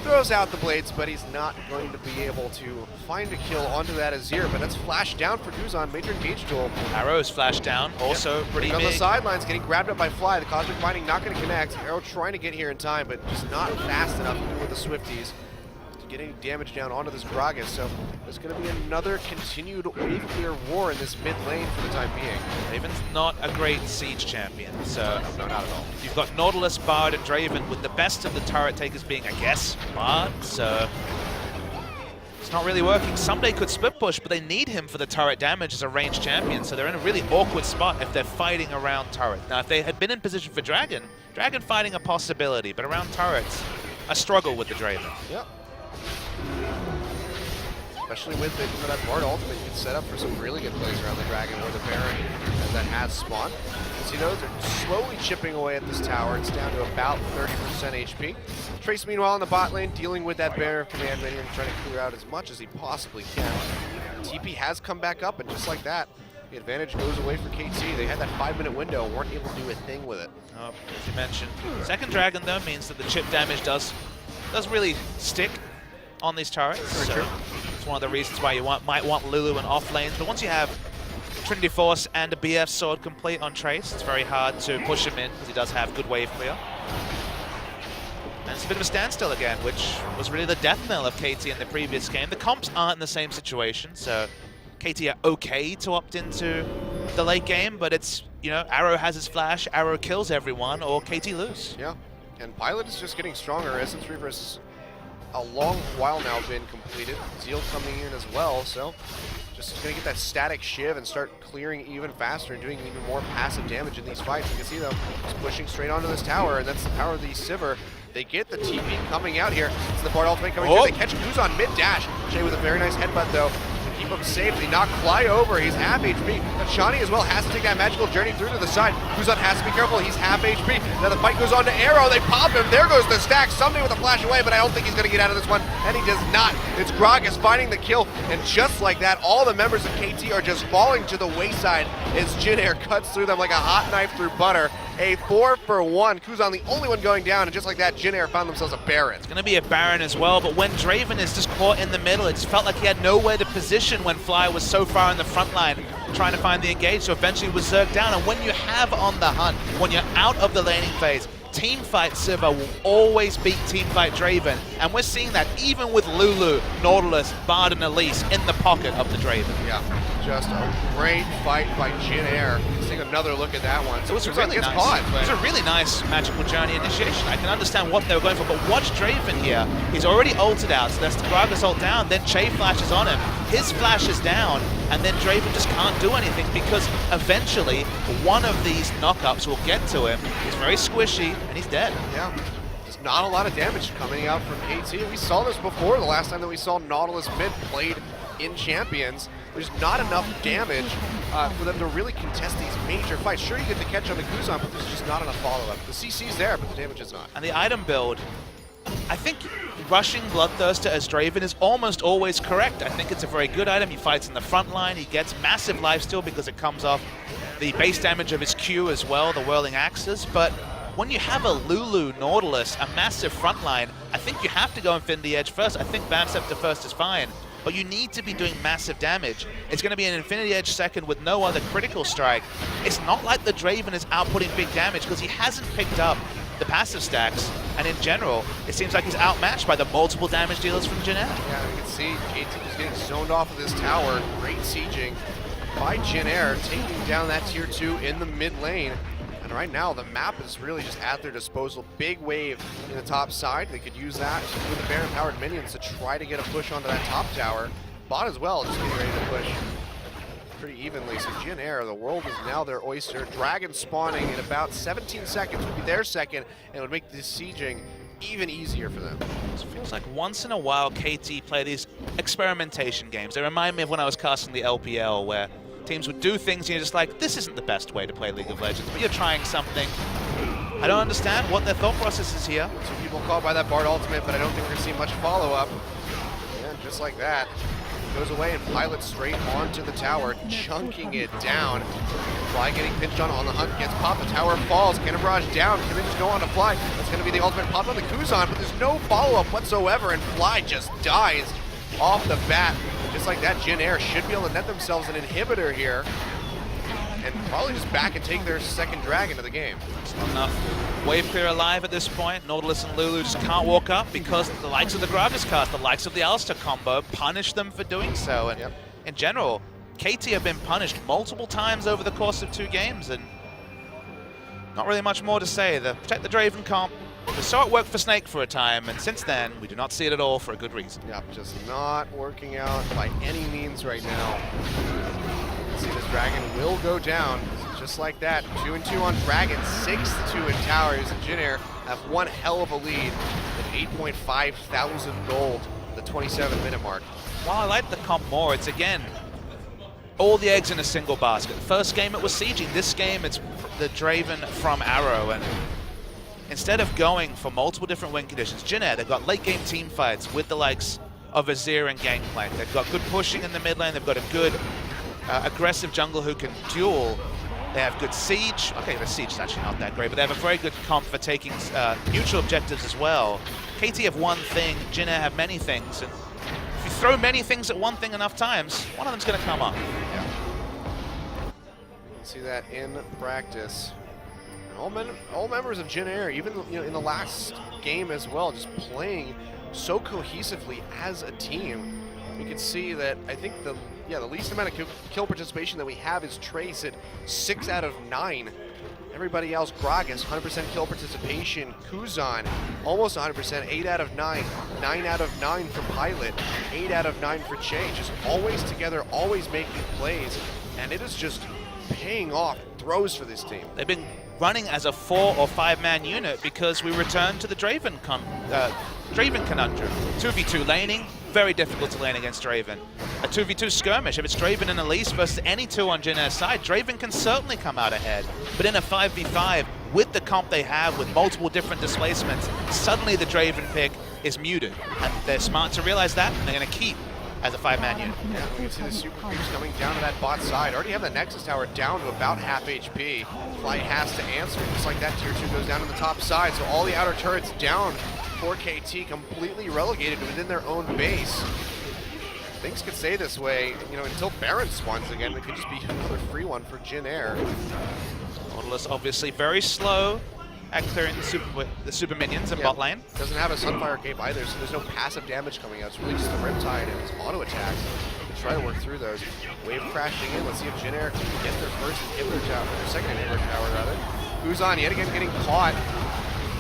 Throws out the blades, but he's not going to be able to find a kill onto that Azir, but that's flashed down for Kuzan. Major engage duel. Arrow's flashed down, also pretty big. On the sidelines, getting grabbed up by Fly. The Cosmic Binding not going to connect. Arrow trying to get here in time, but just not fast enough even with the Swifties to get any damage down onto this Gragas. So there's going to be another continued wave clear war in this mid lane for the time being. Raven's not a great siege champion, so no, not at all. You've got Nautilus, Bard, and Draven, with the best of the turret takers being, I guess, Bard, so it's not really working. Someday could split push, but they need him for the turret damage as a ranged champion, so they're in a really awkward spot if they're fighting around turret. Now, if they had been in position for Dragon fighting a possibility, but around turrets, a struggle with the Draven. Yep. Especially with that Bard ultimate, you can set up for some really good plays around the Dragon or the Baron that has spawned. You see those are slowly chipping away at this tower. It's down to about 30% HP. Trace, meanwhile, in the bot lane, dealing with that Bear of Command Minion, trying to clear out as much as he possibly can. TP has come back up, and just like that, The advantage goes away for KT. They had that 5-minute window and weren't able to do a thing with it. Oh, as you mentioned, second dragon though means that the chip damage does really stick on these turrets. So it's one of the reasons why you might want Lulu in off lanes. But once you have Trinity Force and a BF sword complete on Trace, it's very hard to push him in because he does have good wave clear. And it's a bit of a standstill again, which was really the death knell of KT in the previous game. The comps aren't in the same situation, so KT are okay to opt into the late game, but it's, you know, Arrow has his flash, Arrow kills everyone, or KT lose. Yeah, and Pilot is just getting stronger. Essence Reaver has a long while now been completed. Zeal coming in as well, so just gonna get that static shiv and start clearing even faster and doing even more passive damage in these fights. You can see them just pushing straight onto this tower, and that's the power of the Sivir. They get the TP coming out here. It's the Bard ultimate coming through. They catch Kuzan mid-dash. Shay with a very nice headbutt though. Keep him safe. They knock Fly over. He's half HP. But Shani as well has to take that magical journey through to the side. Kuzan has to be careful. He's half HP. Now the fight goes on to Arrow. They pop him. There goes the stack. Someday with a flash away, but I don't think he's going to get out of this one. And he does not. It's Gragas finding the kill. And just like that, all the members of KT are just falling to the wayside as Jin Air cuts through them like a hot knife through butter. A 4-for-1. Kuzan the only one going down, and just like that, Jin Air found themselves a Baron. It's going to be a Baron as well, but when Draven is just caught in the middle, it just felt like he had nowhere to position when Fly was so far in the front line trying to find the engage, so eventually was zerged down. And when you have on the hunt, when you're out of the laning phase, teamfight Sivir will always beat teamfight Draven, and we're seeing that even with Lulu, Nautilus, Bard, and Elise in the pocket of the Draven. Yeah, just a great fight by Jin Air. Let's take another look at that one. So it was really nice. It was a really nice magical journey initiation. I can understand what they were going for, but watch Draven here. He's already ulted out, so that's the Gragas ult down, then Che flashes on him. His flash is down, and then Draven just can't do anything because eventually one of these knockups will get to him. He's very squishy, and he's dead. Yeah, there's not a lot of damage coming out from KT. We saw this before the last time that we saw Nautilus mid played in Champions. There's not enough damage for them to really contest these major fights. Sure, you get the catch on the Kuzan, but there's just not enough follow-up. The CC's there, but the damage is not. And the item build, I think rushing Bloodthirster as Draven is almost always correct. I think it's a very good item. He fights in the front line. He gets massive lifesteal because it comes off the base damage of his Q as well, the Whirling Axes. But when you have a Lulu Nautilus, a massive front line, I think you have to go Infinity Edge first. I think Bam Scepter first is fine, but you need to be doing massive damage. It's going to be an Infinity Edge second with no other critical strike. It's not like the Draven is outputting big damage because he hasn't picked up the passive stacks, and in general, it seems like he's outmatched by the multiple damage dealers from Jin Air. Yeah, you can see KT is getting zoned off of this tower. Great sieging by Jin Air, taking down that tier 2 in the mid lane. And right now, the map is really just at their disposal. Big wave in the top side. They could use that with the Baron-powered minions to try to get a push onto that top tower. Bot as well, just getting ready to push pretty evenly. So Jin Air, the world is now their oyster. Dragon spawning in about 17 seconds would be their second, and it would make the sieging even easier for them. It feels like once in a while KT play these experimentation games. They remind me of when I was casting the LPL, where teams would do things and you're just like, this isn't the best way to play League of Legends, but you're trying something. I don't understand what their thought process is here. Some people caught by that Bard ultimate, but I don't think we're going to see much follow-up. And just like that, goes away and pilots straight onto the tower, chunking it down. Fly getting pinched on the hunt, gets popped, the tower falls, Cannon Barrage down, can they just go on to Fly? That's going to be the ultimate pop on the Kuzan, but there's no follow-up whatsoever, and Fly just dies off the bat. Just like that, Jin Air should be able to net themselves an inhibitor here, and probably just back and take their second dragon of the game. It's not enough. Wave clear alive at this point. Nautilus and Lulu just can't walk up because the likes of the Gragas cast, the likes of the Alistair combo, punish them for doing so. And in general, KT have been punished multiple times over the course of 2 games, and not really much more to say. The Protect the Draven comp, we saw it work for Snake for a time, and since then, we do not see it at all for a good reason. Yep, just not working out by any means right now. See, this Dragon will go down, just like that. 2-2 on Dragon, 6-2 in towers, and Jin Air have one hell of a lead with 8.5 thousand gold at the 27-minute mark. While I like the comp more, it's again, all the eggs in a single basket. First game it was sieging, this game it's the Draven from Arrow, and instead of going for multiple different win conditions, Jin Air, they've got late game team fights with the likes of Azir and Gangplank. They've got good pushing in the mid lane, they've got a good aggressive jungle who can duel. They have good siege. Okay, the siege is actually not that great, but they have a very good comp for taking neutral objectives as well. KT have one thing, Jin Air have many things, and if you throw many things at one thing enough times, one of them's going to come up. Yeah. You can see that in practice. And all members of Jin Air, even in the last game as well, just playing so cohesively as a team. You can see that I think the least amount of kill participation that we have is Trace at 6 out of 9. Everybody else, Gragas, 100% kill participation. Kuzan, almost 100%, 8 out of 9. 9 out of 9 for Pilot, 8 out of 9 for Che. Just always together, always making plays, and it is just paying off throws for this team. They've been running as a 4 or 5 man unit because we returned to the Draven conundrum. 2v2 laning, very difficult to lane against Draven. A 2v2 skirmish, if it's Draven and Elise versus any two on Jin Air's side, Draven can certainly come out ahead. But in a 5v5, with the comp they have, with multiple different displacements, suddenly the Draven pick is muted. And they're smart to realize that, and they're going to keep as a 5-man unit. Yeah, we can see the super creeps coming down to that bot side. Already have the Nexus Tower down to about half HP. Flight has to answer, just like that tier 2 goes down to the top side. So all the outer turrets down for KT, completely relegated within their own base. Things could stay this way, until Baron spawns again. It could just be another free one for Jin Air. Nautilus obviously very slow at clearing the super minions in bot lane. Doesn't have a Sunfire Cape either, so there's no passive damage coming out. It's really just the Riptide and his auto attacks to try to work through those. Wave crashing in. Let's see if Jin Air can get their first inhibitor tower, their second inhibitor tower rather. Kuzan yet again getting caught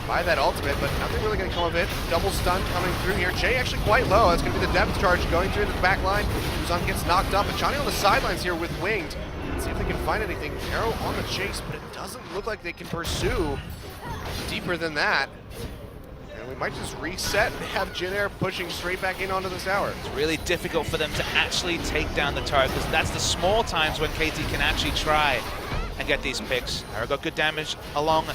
by that ultimate, but nothing really going to come of it. Double stun coming through here. Che actually quite low. That's going to be the depth charge going through the back line. Kuzan gets knocked up, and Johnny on the sidelines here with Winged. Let's see if they can find anything. Arrow on the chase, but it doesn't look like they can pursue deeper than that. And we might just reset and have Jin Air pushing straight back in onto this tower. It's really difficult for them to actually take down the turret because that's the small times when KT can actually try and get these picks. Arrow got good damage along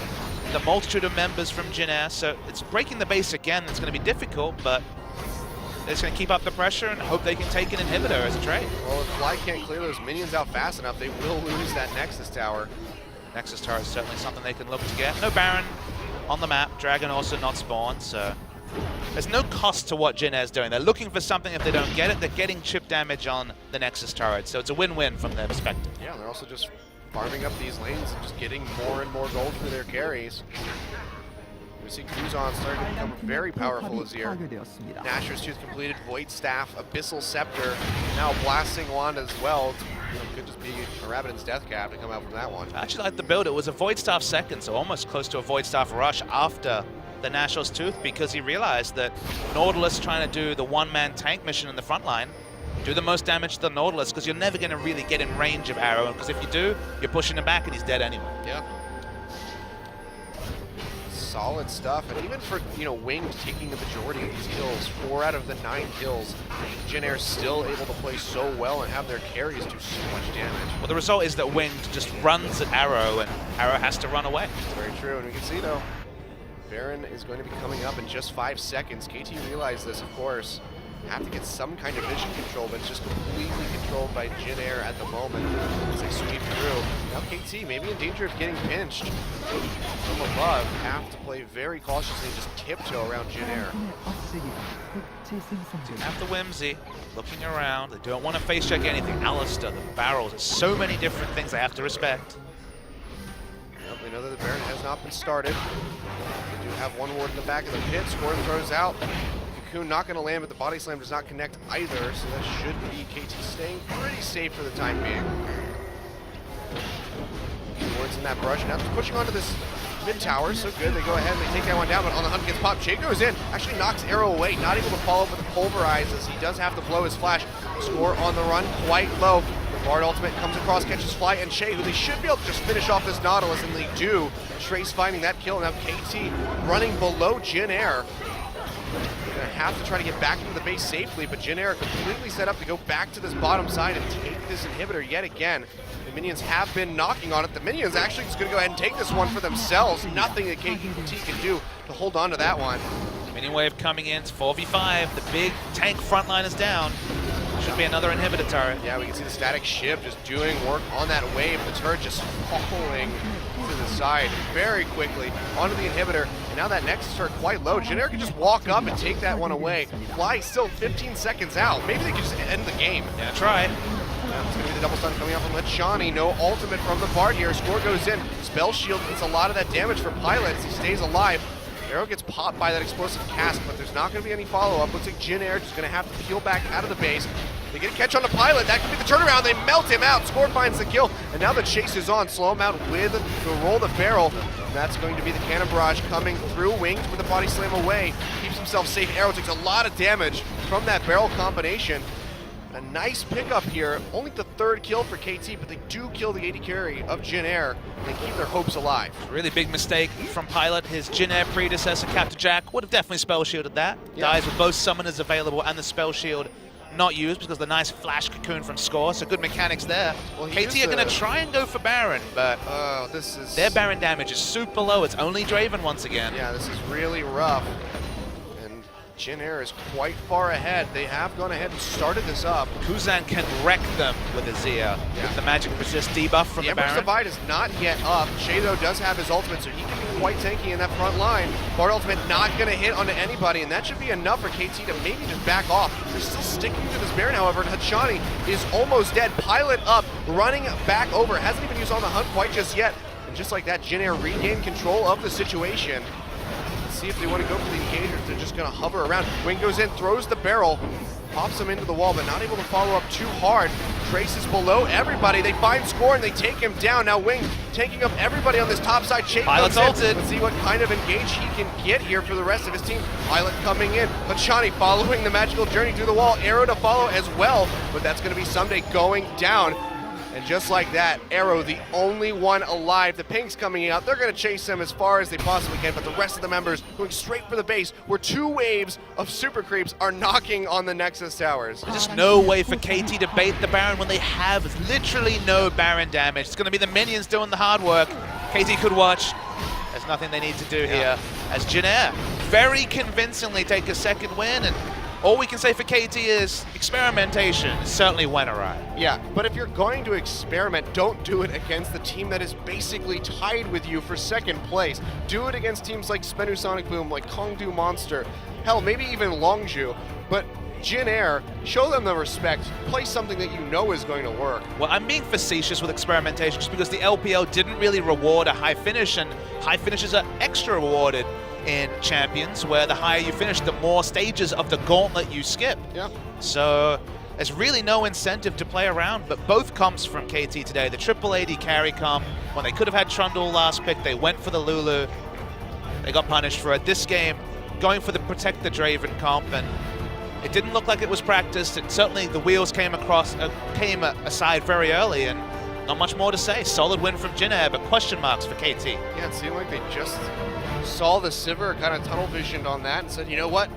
the multitude of members from Jin Air, so it's breaking the base again. It's going to be difficult, but they're just going to keep up the pressure and hope they can take an inhibitor as a trade. Well, if Fly can't clear those minions out fast enough, they will lose that Nexus Tower. Nexus Tower is certainly something they can look to get. No Baron on the map, Dragon also not spawned, so there's no cost to what Jin Air's doing. They're looking for something. If they don't get it, they're getting chip damage on the Nexus turret, so it's a win-win from their perspective. Yeah, they're also just farming up these lanes and just getting more and more gold for their carries. We see Kuzan starting to become very powerful this year. Nashor's Tooth completed, Void Staff, Abyssal Scepter, now Blasting Wand as well. It could just be a Rabbidan's Death Cap to come out from that one. I actually like the build. It was a Void Staff second, so almost close to a Void Staff rush after the Nashor's Tooth, because he realized that Nautilus trying to do the one-man tank mission in the front line, do the most damage to the Nautilus, because you're never going to really get in range of Arrow, because if you do, you're pushing him back and he's dead anyway. Yep. Solid stuff, and even for Winged taking the majority of these kills, 4 out of the 9 kills, Jin Air still able to play so well and have their carries do so much damage. Well, the result is that Winged just runs at Arrow, and Arrow has to run away. That's very true, and we can see though, Baron is going to be coming up in just 5 seconds. KT realized this, of course. Have to get some kind of vision control, but it's just completely controlled by Jin Air at the moment as they sweep through. Now KT maybe in danger of getting pinched from above. Have to play very cautiously and just tiptoe around Jin Air. Have the Whimsy looking around. They don't want to face check anything. Alistair, the barrels, there's so many different things they have to respect. Yep, they know that the Baron has not been started. They do have one ward in the back of the pit. Swarm throws out. Cocoon not going to land, but the body slam does not connect either, so that should be KT staying pretty safe for the time being. Wards in that brush, now pushing onto this mid tower, so good. They go ahead and they take that one down, but on the hunt gets popped. Che goes in, actually knocks Arrow away, not able to follow up with the Pulverize as he does have to blow his flash. Score on the run, quite low. The Bard ultimate comes across, catches Fly and Che, who they should be able to just finish off this Nautilus, and they do. Trace finding that kill, now KT running below Jin Air. They're going to have to try to get back into the base safely, but Jin Air completely set up to go back to this bottom side and take this inhibitor yet again. The minions have been knocking on it. The minions actually just going to go ahead and take this one for themselves. Nothing that KT can do to hold on to that one. Minion wave coming in, it's 4v5. The big tank front line is down. Should be another inhibitor turret. Yeah, we can see the static shift just doing work on that wave. The turret just falling to the side very quickly onto the inhibitor. And now that Nexus turret quite low. Jin can just walk up and take that one away. Fly still 15 seconds out. Maybe they could just end the game. Yeah, try. It's going to be the double stun coming out from Lechani. No ultimate from the Bard here. Score goes in. Spell Shield gets a lot of that damage for Pilot as he stays alive. Arrow gets popped by that explosive cast, but there's not going to be any follow-up. Looks like Jin just going to have to peel back out of the base. They get a catch on the Pilot. That could be the turnaround. They melt him out. Score finds the kill, and now the chase is on. Slow him out with the roll the barrel. And that's going to be the cannon barrage coming through. Wings with the body slam away. Keeps himself safe. Arrow takes a lot of damage from that barrel combination. A nice pickup here. Only the third kill for KT, but they do kill the AD carry of Jin Air and keep their hopes alive. Really big mistake from Pilot. His Jin Air predecessor, Captain JAG, would have definitely spell shielded that. Yeah. Dies with both summoners available and the spell shield not used because of the nice flash cocoon from Score, so good mechanics there. Well, KT are going to try and go for Baron, but their Baron damage is super low. It's only Draven once again. Yeah, this is really rough. Jin Air is quite far ahead. They have gone ahead and started this up. Kuzan can wreck them with a Zia, with the magic resist debuff from the Baron. The Divide is not yet up. Shadow does have his ultimate, so he can be quite tanky in that front line. Bard ultimate not going to hit onto anybody, and that should be enough for KT to maybe just back off. They're still sticking to this Baron, however, and Hachani is almost dead. Pilot up, running back over. Hasn't even used on the hunt quite just yet. And just like that, Jin Air regained control of the situation. See if they want to go for the engagers. They're just going to hover around. Wing goes in, throws the barrel, pops him into the wall, but not able to follow up too hard. Trace is below everybody. They find Score and they take him down. Now Wing taking up everybody on this top side. Chase Pilot's ulted. Let's see what kind of engage he can get here for the rest of his team. Pilot coming in. Hachani following the magical journey through the wall. Arrow to follow as well, but that's going to be Someday going down. And just like that, Arrow, the only one alive. The Pink's coming out. They're going to chase him as far as they possibly can, but the rest of the members going straight for the base, where two waves of super creeps are knocking on the Nexus towers. There's just no way for KT to bait the Baron when they have literally no Baron damage. It's going to be the minions doing the hard work. KT could watch. There's nothing they need to do here. As Jin Air very convincingly take a second win, and all we can say for KT is experimentation certainly went awry. Yeah, but if you're going to experiment, don't do it against the team that is basically tied with you for second place. Do it against teams like Spenu Sonic Boom, like Kongdu Monster, hell, maybe even Longzhu. But Jin Air, show them the respect, play something that you know is going to work. Well, I'm being facetious with experimentation just because the LPL didn't really reward a high finish, and high finishes are extra rewarded in Champions, where the higher you finish, the more stages of the gauntlet you skip. Yeah. So there's really no incentive to play around, but both comps from KT today. The triple AD carry comp, when they could have had Trundle last pick, they went for the Lulu. They got punished for it. This game, going for the Protect the Draven comp, and it didn't look like it was practiced. And certainly the wheels came aside very early, and not much more to say. Solid win from Jin Air, but question marks for KT. Yeah, it seemed like they just saw the Sivir, kind of tunnel visioned on that and said, you know what?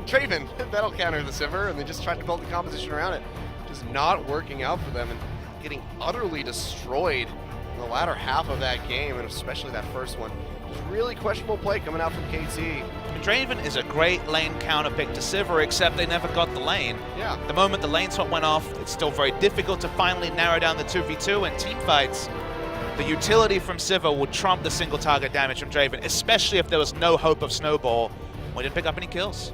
Draven, that'll counter the Sivir, and they just tried to build the composition around it. Just not working out for them and getting utterly destroyed in the latter half of that game, and especially that first one. Just really questionable play coming out from KT. Draven is a great lane counter pick to Sivir, except they never got the lane. Yeah. The moment the lane swap went off, it's still very difficult to finally narrow down the 2v2 and team fights. The utility from Sivir will trump the single target damage from Draven, especially if there was no hope of Snowball. We didn't pick up any kills.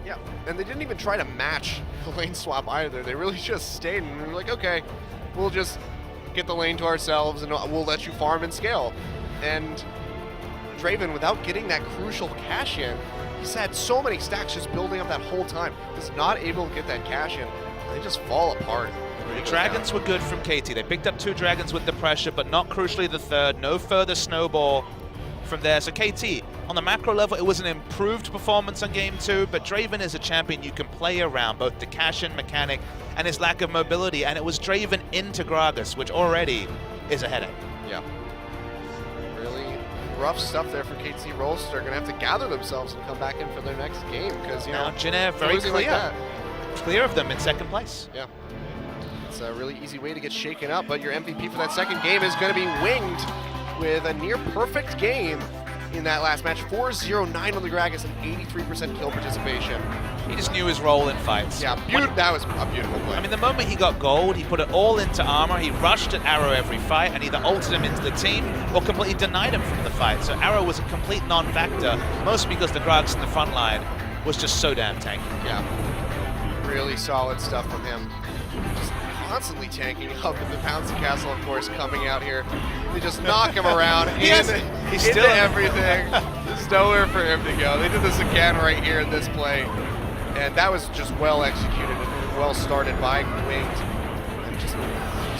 Yeah, and they didn't even try to match the lane swap either. They really just stayed and were like, okay, we'll just get the lane to ourselves and we'll let you farm and scale. And Draven, without getting that crucial cash in, he's had so many stacks just building up that whole time. He's not able to get that cash in. They just fall apart. The dragons were good from KT. They picked up 2 dragons with the pressure, but not crucially the third. No further snowball from there. So KT, on the macro level, it was an improved performance on game 2, but Draven is a champion you can play around, both the cash-in mechanic and his lack of mobility, and it was Draven into Gragas, which already is a headache. Yeah. Really rough stuff there for KT Rolster. They're going to have to gather themselves and come back in for their next game, because, you know, Jin Air very clear. Like clear of them in second place. Yeah. It's a really easy way to get shaken up, but your MVP for that second game is going to be Winged with a near perfect game in that last match. 4-0-9 on the Gragas and 83% kill participation. He just knew his role in fights. Yeah, that was a beautiful play. I mean, the moment he got gold, he put it all into armor. He rushed at Arrow every fight and either ulted him into the team or completely denied him from the fight. So Arrow was a complete non-factor, mostly because the Gragas in the front line was just so damn tanky. Yeah, really solid stuff from him. Just constantly tanking up in the bouncy castle, of course, coming out here. They just knock him around He's still everything. There's nowhere for him to go. They did this again right here in this play. And that was just well executed and well started by Winged. And just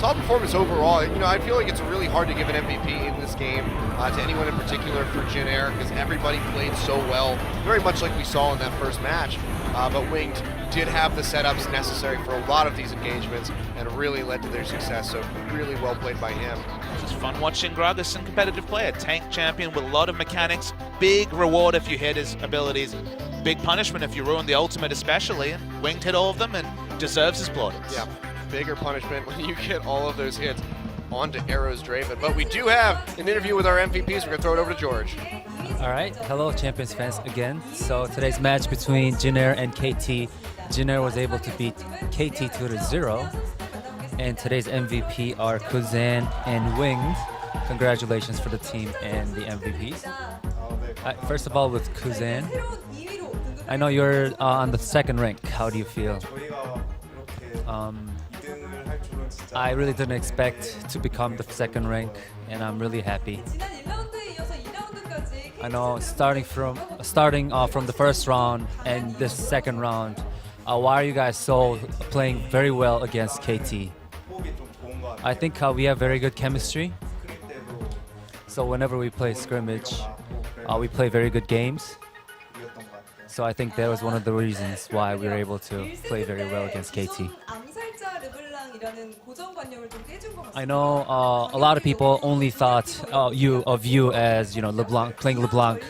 solid performance overall. You know, I feel like it's really hard to give an MVP in this game to anyone in particular for Jin Air because everybody played so well, very much like we saw in that first match. But Winged did have the setups necessary for a lot of these engagements and really led to their success. So really well played by him. It's just fun watching Gragas and competitive play. A tank champion with a lot of mechanics. Big reward if you hit his abilities. Big punishment if you ruin the ultimate especially. And Winged hit all of them and deserves his plaudits. Yeah, bigger punishment when you get all of those hits onto Arrow's Draven. But we do have an interview with our MVPs. We're going to throw it over to George. All right, hello Champions fans again. So today's match between Jin Air and KT. Jin Air was able to beat KT 2-0. And today's MVP are Kuzan and Winged. Congratulations for the team and the MVPs. First of all, with Kuzan, I know you're on the second rank. How do you feel? I really didn't expect to become the second rank, and I'm really happy. I know starting from the first round and this second round, why are you guys so playing very well against KT? I think we have very good chemistry. So whenever we play scrimmage, we play very good games. So I think that was one of the reasons why we were able to play very well against KT. I know a lot of people only thought of you as LeBlanc, playing LeBlanc,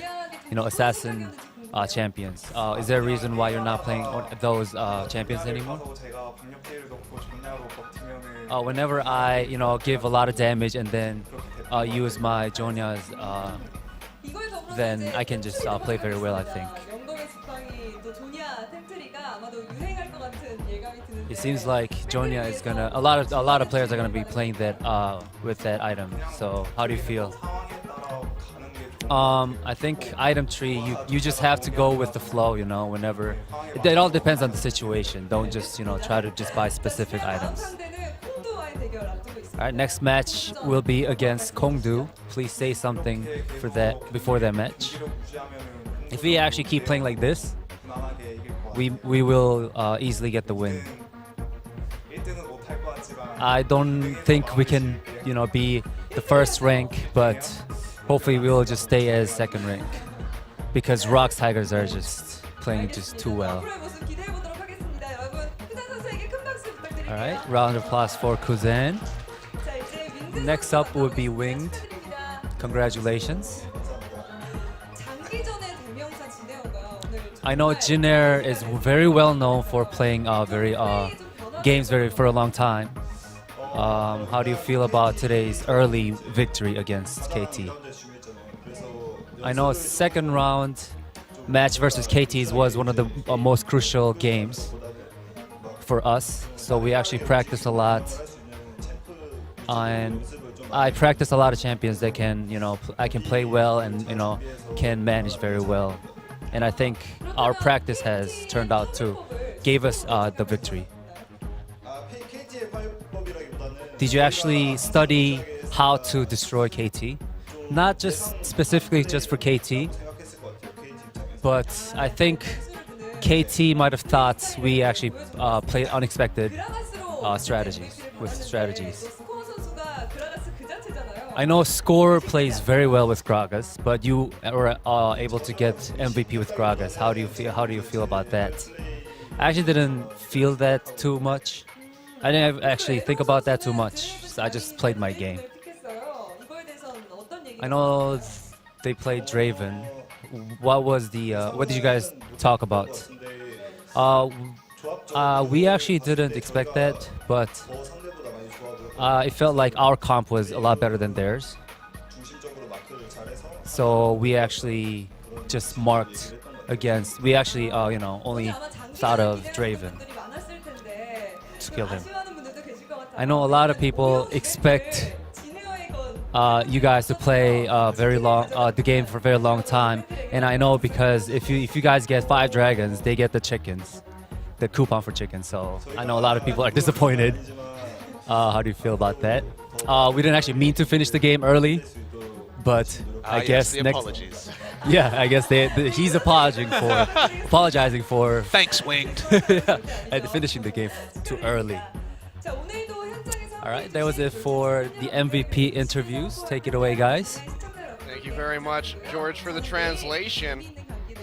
assassin champions. Is there a reason why you're not playing those champions anymore? Whenever I give a lot of damage and then use my Jonia's, then I can just play very well, I think. It seems like Jonia is gonna. A lot of players are gonna be playing that with that item. So how do you feel? I think item tree. You just have to go with the flow. Whenever it all depends on the situation. Don't just try to just buy specific items. All right, next match will be against Kongdu. Please say something for that before that match. If we actually keep playing like this, we will easily get the win. I don't think we can, be the first rank, but hopefully we will just stay as second rank because Rox Tigers are just playing just too well. All right, round of applause for Kuzan. Next up would be Winged. Congratulations. I know Jin Air is very well known for playing games for a long time. How do you feel about today's early victory against KT? I know second round match versus KT's was one of the most crucial games for us. So we actually practiced a lot, and I practiced a lot of champions that I can play well and can manage very well. And I think our practice has turned out to gave us the victory. Did you actually study how to destroy KT? Not just specifically just for KT, but I think KT might have thought we actually played unexpected strategies. I know Score plays very well with Gragas, but you were able to get MVP with Gragas. How do you feel about that? I actually didn't feel that too much. I didn't actually think about that too much. So I just played my game. I know they played Draven. What did you guys talk about? We actually didn't expect that, but it felt like our comp was a lot better than theirs. So we actually just marked against. We actually only out of Draven to kill him. I know a lot of people expect you guys to play the game for a very long time, and I know because if you guys get 5 dragons, they get the chickens, the coupon for chickens. So I know a lot of people are disappointed. How do you feel about that? We didn't actually mean to finish the game early, but I guess the next. apologies. Yeah, I guess he's apologizing for Thanks, Winged. and finishing the game too early. All right, that was it for the MVP interviews. Take it away, guys. Thank you very much, George, for the translation.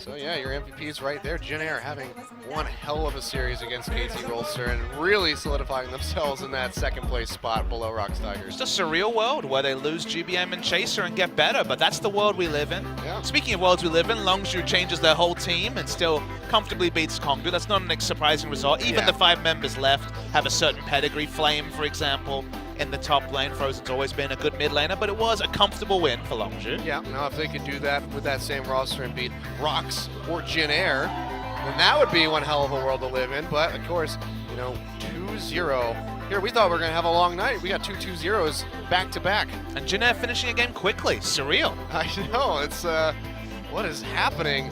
So yeah, your MVPs right there. Jin Air having one hell of a series against KT Rolster and really solidifying themselves in that second place spot below Rocks Tigers. It's a surreal world where they lose GBM and Chaser and get better, but that's the world we live in. Yeah. Speaking of worlds we live in, Longzhu changes their whole team and still comfortably beats Kongdu. That's not a surprising result. Even the 5 members left have a certain pedigree. Flame, for example, in the top lane. Frozen's always been a good mid laner, but it was a comfortable win for Longzhu. Yeah, now if they could do that with that same roster and beat Rocks or Jin Air, then that would be one hell of a world to live in. But of course, 2-0. Here, we thought we were going to have a long night. We got 2 2-0s back to back. And Jin Air finishing a game quickly. Surreal. I know, it's what is happening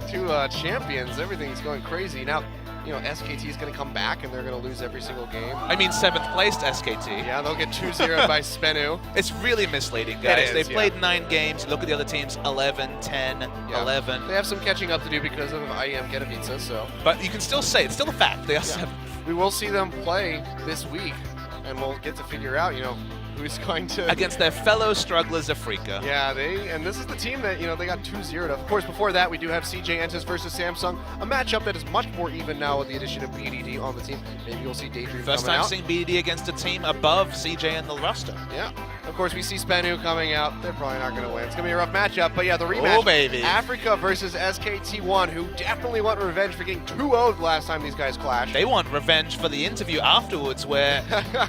to champions. Everything's going crazy. Now, SKT is going to come back and they're going to lose every single game. I mean 7th placed SKT. Yeah, they'll get 2-0 by Spenu. It's really misleading, guys. They've yeah. played 9 games. Look at the other teams, 11, 10, Yeah. 11. They have some catching up to do because of IEM Katowice, so. But you can still say, it's still a fact. They are 7th. We will see them play this week, and we'll get to figure out, who's going to... Against their fellow strugglers, Afrika. Yeah, and this is the team that, they got 2-0. Of course, before that, we do have CJ Entis versus Samsung, a matchup that is much more even now with the addition of BDD on the team. Maybe you'll see Daydream First coming time out. seeing BDD against a team above CJ and the roster. Yeah. Of course, we see Spenu coming out. They're probably not going to win. It's going to be a rough matchup. But yeah, the rematch. Oh, baby. Africa versus SKT1, who definitely want revenge for getting 2-0'd last time these guys clashed. They want revenge for the interview afterwards where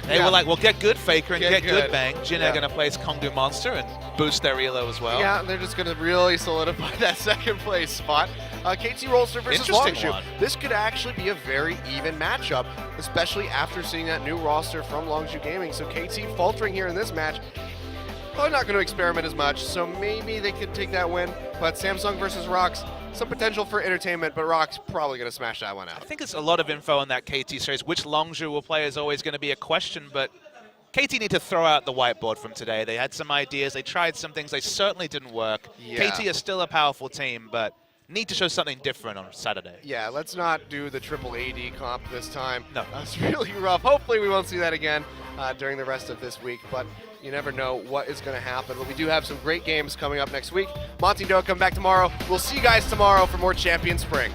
they Yeah. were like, well, get good, Faker, and get good, good. Bang. Jin are going to place Kongdu Monster and boost their elo as well. Yeah, they're just going to really solidify that second place spot. KT Rolster versus Interesting Longzhu. one. This could actually be a very even matchup, especially after seeing that new roster from Longzhu Gaming. So KT faltering here in this match. Probably not going to experiment as much, so maybe they could take that win. But Samsung versus Rocks, some potential for entertainment, but Rocks probably going to smash that one I out. think it's a lot of info on that KT series. Which Longzhu will play is always going to be a question, but KT need to throw out the whiteboard from today. They had some ideas, they tried some things, they certainly didn't work. Yeah. KT is still a powerful team, but need to show something different on Saturday. Yeah, let's not do the triple AD comp this time. No. That's really rough. Hopefully we won't see that again during the rest of this week, but you never know what is going to happen. But we do have some great games coming up next week. Monty Doe come back tomorrow. We'll see you guys tomorrow for more Champion Spring.